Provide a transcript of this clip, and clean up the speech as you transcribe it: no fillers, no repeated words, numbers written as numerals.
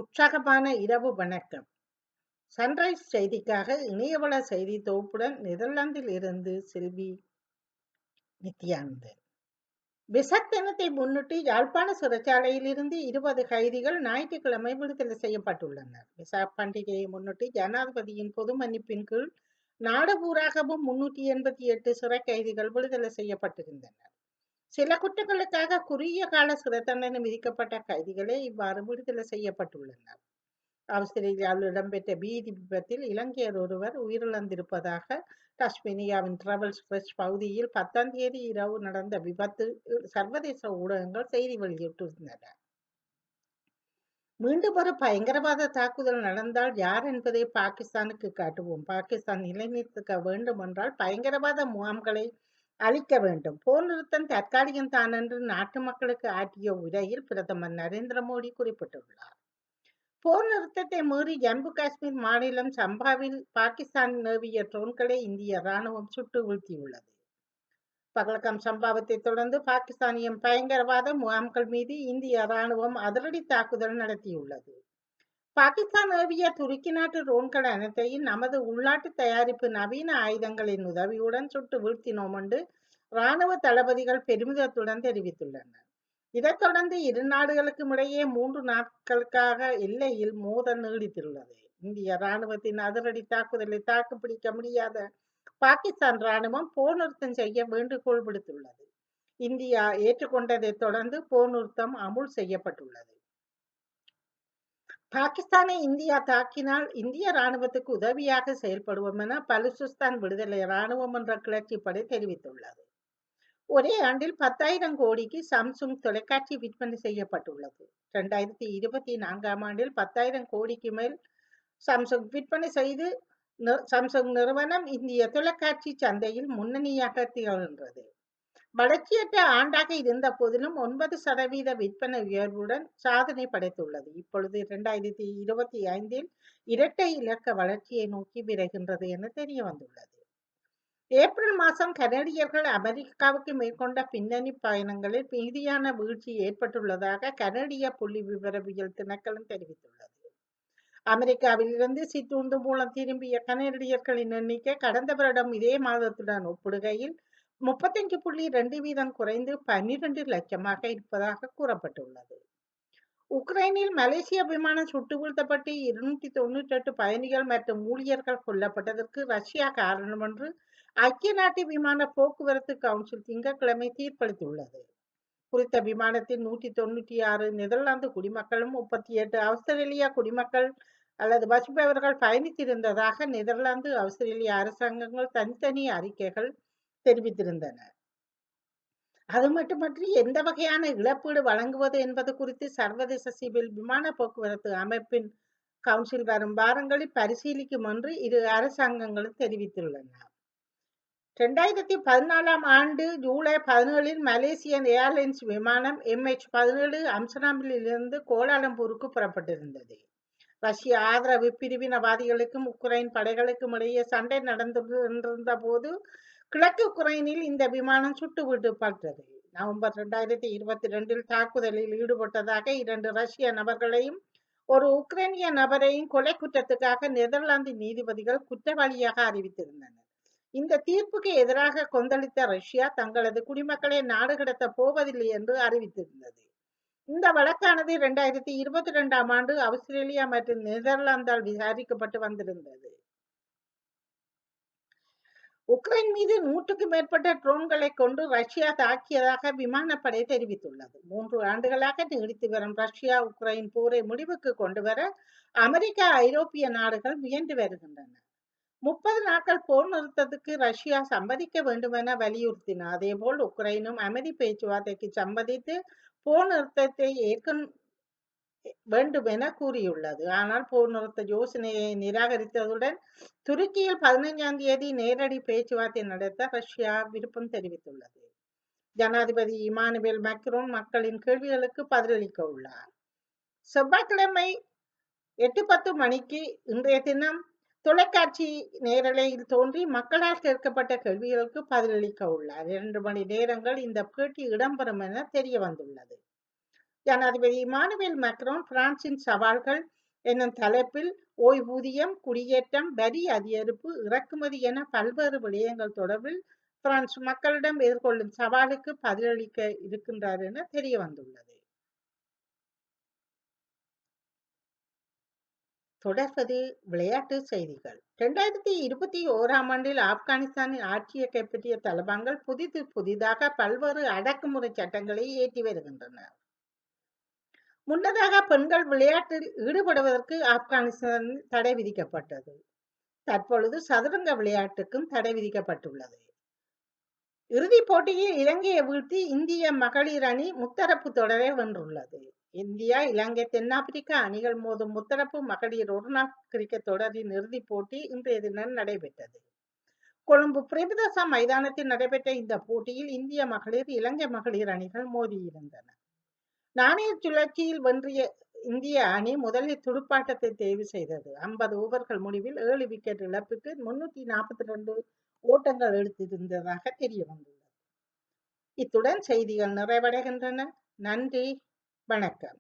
உற்சாகமான இரவு வணக்கம். சன்ரைஸ் செய்திக்காக இணையவள செய்தி தொகுப்புடன் நெதர்லாந்தில் இருந்து செல்வி நித்யானந்தன். வெசக் தினத்தை முன்னிட்டு யாழ்ப்பாண சிறைச்சாலையில் இருந்து 20 கைதிகள் ஞாயிற்றுக்கிழமை விடுதலை செய்யப்பட்டுள்ளனர். வெசாக் பண்டிகையை முன்னிட்டு ஜனாதிபதியின் பொது மன்னிப்பின் கீழ் நாடு பூராகவும் 388 சிறை கைதிகள் விடுதலை செய்யப்பட்டிருந்தனர். சில குற்றங்களுக்காக குறுகிய கால சிறை தண்டனை விதிக்கப்பட்ட கைதிகளே இவ்வாறு விடுதலை செய்யப்பட்டுள்ளனர். ஆஸ்திரேலியாவில் இடம்பெற்ற வீதி விபத்தில் இலங்கையர் ஒருவர் உயிரிழந்திருப்பதாக டாஸ்மேனியாவின் டிராவல்ஸ் வெஸ்ட் பகுதியில் 10ஆம் தேதி இரவு நடந்த விபத்து சர்வதேச ஊடகங்கள் செய்தி வெளியிட்டிருந்தன. மீண்டும் ஒரு பயங்கரவாத தாக்குதல் நடந்தால் யார் என்பதை பாகிஸ்தானுக்கு காட்டுவோம். பாகிஸ்தான் நிலைநிறுத்த வேண்டும் என்றால் பயங்கரவாத முகாம்களை அழிக்க வேண்டும். போர் நிறுத்தம் தற்காலிகம் தான் என்று நாட்டு மக்களுக்கு ஆற்றிய உரையில் பிரதமர் நரேந்திர மோடி குறிப்பிட்டுள்ளார். போர் நிறுத்தத்தை மீறி ஜம்மு காஷ்மீர் மாநிலம் சம்பாவில் பாகிஸ்தான் ஏவிய ட்ரோன்களை இந்திய ராணுவம் சுட்டு வீழ்த்தியுள்ளது. பகல்காம் சம்பவத்தை தொடர்ந்து பாகிஸ்தானிய பயங்கரவாத முகாம்கள் மீது இந்திய ராணுவம் அதிரடி தாக்குதல் நடத்தியுள்ளது. பாகிஸ்தான் ஏவிய துருக்கி நாட்டு ட்ரோன்கள் அனைத்தையும் நமது உள்நாட்டு தயாரிப்பு நவீன ஆயுதங்களின் உதவியுடன் சுட்டு வீழ்த்தினோம் என்று ராணுவ தளபதிகள் பெருமிதத்துடன் தெரிவித்துள்ளனர். இதைத் தொடர்ந்து இரு நாடுகளுக்கும் இடையே 3 நாட்களுக்காக எல்லையில் மோதல் நீடித்துள்ளது. இந்திய ராணுவத்தின் அதிரடி தாக்குதலை தாக்குப்பிடிக்க முடியாத பாகிஸ்தான் ராணுவம் போர் நிறுத்தம் செய்ய வேண்டுகோள் விடுத்துள்ளது. இந்தியா ஏற்றுக்கொண்டதைத் தொடர்ந்து போர் நிறுத்தம் அமுல் செய்யப்பட்டுள்ளது. பாகிஸ்தானை இந்தியா தாக்கினால் இந்திய ராணுவத்துக்கு உதவியாக செயல்படுவோம் என பலுசிஸ்தான் விடுதலை ராணுவம் என்ற கிளர்ச்சிப்படை தெரிவித்துள்ளது. ஒரே ஆண்டில் 10,000 கோடிக்கு சாம்சுங் தொலைக்காட்சி விற்பனை செய்யப்பட்டுள்ளது. 2024ஆம் ஆண்டில் 10,000 கோடிக்கு மேல் சாம்சுங் விற்பனை செய்து சாம்சுங் நிறுவனம் இந்திய தொலைக்காட்சி சந்தையில் முன்னணியாக திகழ்கின்றது. வளர்ச்சியற்ற ஆண்டாக இருந்த போதிலும் 9% விற்பனை உயர்வுடன் சாதனை படைத்துள்ளது. இப்பொழுது 2025இல் இரட்டை இலக்க வளர்ச்சியை நோக்கி விரைகின்றது என தெரிய வந்துள்ளது. ஏப்ரல் மாதம் கனடியர்கள் அமெரிக்காவுக்கு மேற்கொண்ட பின்னணி பயணங்களில் மிகுதியான வீழ்ச்சி ஏற்பட்டுள்ளதாக கனடிய புள்ளி விவரவியல் திணைக்களம் தெரிவித்துள்ளது. அமெரிக்காவில் இருந்து சிற்றுந்து மூலம் திரும்பிய கனடியர்களின் எண்ணிக்கை கடந்த வருடம் இதே மாதத்துடன் ஒப்பிடுகையில் 35.2% குறைந்து 12 லட்சமாக இருப்பதாக கூறப்பட்டுள்ளது. உக்ரைனில் மலேசிய விமானம் சுட்டு வீழ்த்தப்பட்டு 298 பயணிகள் மற்றும் ஊழியர்கள் கொல்லப்பட்டதற்கு ரஷ்யா காரணம் என்று ஐக்கிய நாட்டு விமான போக்குவரத்து கவுன்சில் திங்கட்கிழமை தீர்ப்பளித்துள்ளது. குறித்த விமானத்தில் 196 நெதர்லாந்து குடிமக்களும் 38 ஆஸ்திரேலியா குடிமக்கள் அல்லது வசிப்பவர்கள் பயணித்திருந்ததாக நெதர்லாந்து ஆஸ்திரேலிய அரசாங்கங்கள் தனித்தனி அறிக்கைகள் தெரிவித்திருந்தன. அது மட்டுமன்றி எந்த வகையான இழப்பீடு வழங்குவது என்பது குறித்து சர்வதேச சிவில் விமான போக்குவரத்து அமைப்பின் கவுன்சில் வரும் வாரங்களில் பரிசீலிக்கும் என்று இரு அரசாங்கங்களும் தெரிவித்துள்ளன. 2014ஆம் ஆண்டு ஜூலை 17இல் மலேசியன் ஏர்லைன்ஸ் விமானம் MH17 அம்ஸ்டர்டாமில் இருந்து கோலாலம்பூருக்கு புறப்பட்டிருந்தது. ரஷ்ய ஆதரவு பிரிவினவாதிகளுக்கும் உக்ரைன் படைகளுக்கும் இடையே சண்டை நடந்திருந்த போது கிழக்கு உக்ரைனில் இந்த விமானம் சுட்டு வீழ்த்தப்பட்டது. நவம்பர் 2022இல் தாக்குதலில் ஈடுபட்டதாக 2 ரஷ்ய நபர்களையும் ஒரு உக்ரைனிய நபரையும் கொலை குற்றத்துக்காக நெதர்லாந்து நீதிபதிகள் குற்றவாளியாக அறிவித்திருந்தனர். இந்த தீர்ப்புக்கு எதிராக கொந்தளித்த ரஷ்யா தங்களது குடிமக்களை நாடு கடத்த போவதில்லை என்று அறிவித்திருந்தது. இந்த வழக்கானது 2022ஆம் ஆண்டு ஆஸ்திரேலியா மற்றும் நெதர்லாந்தால் விசாரிக்கப்பட்டு வந்திருந்தது. உக்ரைன் மீது 100க்கும் மேற்பட்ட ட்ரோன்களை கொண்டு ரஷ்யா தாக்கியதாக விமானப்படை தெரிவித்துள்ளது. 3 ஆண்டுகளாக நீடித்து வரும் ரஷ்யா உக்ரைன் போரை முடிவுக்கு கொண்டுவர அமெரிக்கா ஐரோப்பிய நாடுகள் முயன்று வருகின்றன. 30 நாட்கள் போர் நிறுத்தத்துக்கு ரஷ்யா சம்மதிக்க வேண்டும் என வலியுறுத்தின. அதேபோல் உக்ரைனும் அமைதி பேச்சுவார்த்தைக்கு சம்மதித்து போர் நிறுத்தத்தை ஏற்க வேண்டும் என கூறியுள்ளது. ஆனால் போர் நிறுத்த யோசனையை நிராகரித்ததுடன் துருக்கியில் 15ஆம் தேதி நேரடி பேச்சுவார்த்தை நடத்த ரஷ்யா விருப்பம் தெரிவித்துள்ளது. ஜனாதிபதி இமானுவேல் மேக்ரோன் மக்களின் கேள்விகளுக்கு பதிலளிக்க உள்ளார். செவ்வாய்க்கிழமை 8:10 மணிக்கு இன்றைய தினம் தொலைக்காட்சி நேரலையில் தோன்றி மக்களால் கேட்கப்பட்ட கேள்விகளுக்கு பதிலளிக்க உள்ளார். 2 மணி நேரங்கள் இந்த பேட்டி இடம்பெறும் என தெரிய வந்துள்ளது. ஜனாதிபதி இமானுவேல் மேக்ரோன் பிரான்சின் சவால்கள் என்னும் தலைப்பில் ஓய்வூதியம், குடியேற்றம், வரி அதிகரிப்பு, இறக்குமதி என பல்வேறு விடயங்கள் தொடர்பில் பிரான்ஸ் மக்களிடம் எதிர்கொள்ளும் சவாலுக்கு பதிலளிக்க இருக்கின்றார் என தெரிய வந்துள்ளது. தொடர்வது விளையாட்டு செய்திகள். 2021ஆம் ஆண்டில் ஆப்கானிஸ்தானின் ஆட்சியை கைப்பற்றிய தலிபான்கள் புதிதாக பல்வேறு அடக்குமுறை சட்டங்களை ஏற்றி வருகின்றனர். முன்னதாக பெண்கள் விளையாட்டில் ஈடுபடுவதற்கு ஆப்கானிஸ்தானில் தடை விதிக்கப்பட்டது. தற்பொழுது சதுரங்க விளையாட்டுக்கும் தடை விதிக்கப்பட்டுள்ளது. இறுதிப் போட்டியில் இலங்கையை வீழ்த்தி இந்திய மகளிர் அணி முத்தரப்பு தொடரை வென்றுள்ளது. இந்தியா, இலங்கை, தென்னாப்பிரிக்கா அணிகள் மோதும் முத்தரப்பு மகளிர் ஒருநாள் கிரிக்கெட் தொடரின் இறுதிப் போட்டி இன்றைய தினம் நடைபெற்றது. கொழும்பு பிரேமதாசா மைதானத்தில் நடைபெற்ற இந்த போட்டியில் இந்திய மகளிர், இலங்கை மகளிர் அணிகள் மோதியிருந்தன. நாணய சுழற்சியில் வென்றிய இந்திய அணி முதலில் துடுப்பாட்டத்தை தேர்வு செய்தது. 50 ஓவர்கள் முடிவில் 7 விக்கெட் இழப்புக்கு 342 ஓட்டங்கள் எடுத்திருந்ததாக தெரிய வந்துள்ளது. இத்துடன் செய்திகள் நிறைவடைகின்றன. நன்றி, வணக்கம்.